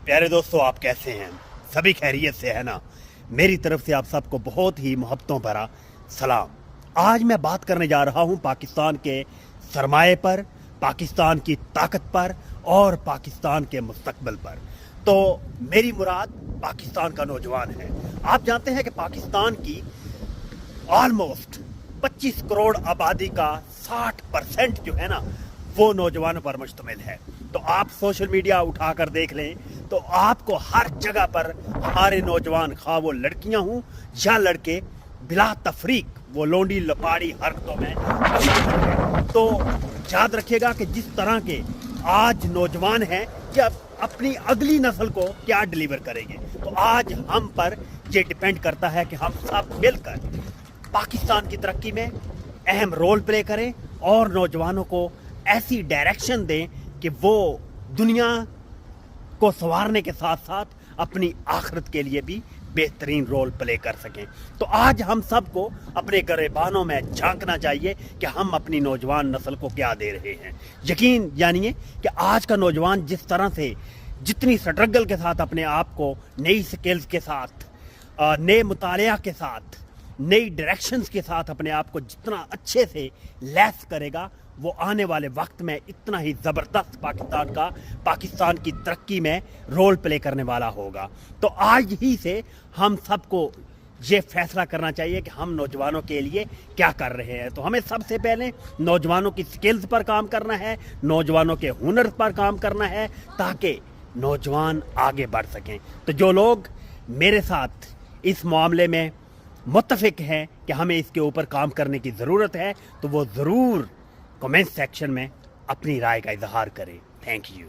प्यारे दोस्तों, आप कैसे हैं? सभी खैरियत से है ना? मेरी तरफ से आप सबको बहुत ही मोहब्बतों भरा सलाम। आज मैं बात करने जा रहा हूं पाकिस्तान के सरमाए पर, पाकिस्तान की ताकत पर और पाकिस्तान के मुस्तकबिल पर। तो मेरी मुराद पाकिस्तान का नौजवान है। आप जानते हैं कि पाकिस्तान की ऑलमोस्ट 25 करोड़ आबादी का 60% जो है ना, वो नौजवानों पर मुश्तमिल है। तो आप सोशल मीडिया उठाकर देख लें तो आपको हर जगह पर हमारे नौजवान, खा वो लड़कियां हों या लड़के, बिला तफरीक वो लोंडी लपाड़ी हरकतों में। तो याद रखिएगा कि जिस तरह के आज नौजवान हैं कि अपनी अगली नस्ल को क्या डिलीवर करेंगे। तो आज हम पर ये डिपेंड करता है कि हम सब मिलकर पाकिस्तान की तरक्की में अहम रोल प्ले करें और नौजवानों को ऐसी डायरेक्शन दें कि वो दुनिया को संवारने के साथ साथ अपनी आखिरत के लिए भी बेहतरीन रोल प्ले कर सकें। तो आज हम सबको अपने गरेबानों में झांकना चाहिए कि हम अपनी नौजवान नस्ल को क्या दे रहे हैं। यकीन जानिए कि आज का नौजवान जिस तरह से, जितनी स्ट्रगल के साथ अपने आप को नई स्किल्स के साथ, नए मुतालिया के साथ, नई डायरेक्शंस के साथ अपने आप को जितना अच्छे से लैस करेगा, वो आने वाले वक्त में इतना ही ज़बरदस्त पाकिस्तान की तरक्की में रोल प्ले करने वाला होगा। तो आज ही से हम सबको ये फैसला करना चाहिए कि हम नौजवानों के लिए क्या कर रहे हैं। तो हमें सबसे पहले नौजवानों की स्किल्स पर काम करना है, नौजवानों के हुनर पर काम करना है, ताकि नौजवान आगे बढ़ सकें। तो जो लोग मेरे साथ इस मामले में मुत्तफिक हैं कि हमें इसके ऊपर काम करने की ज़रूरत है, तो वो ज़रूर कमेंट सेक्शन में अपनी राय का इजहार करें। Thank you.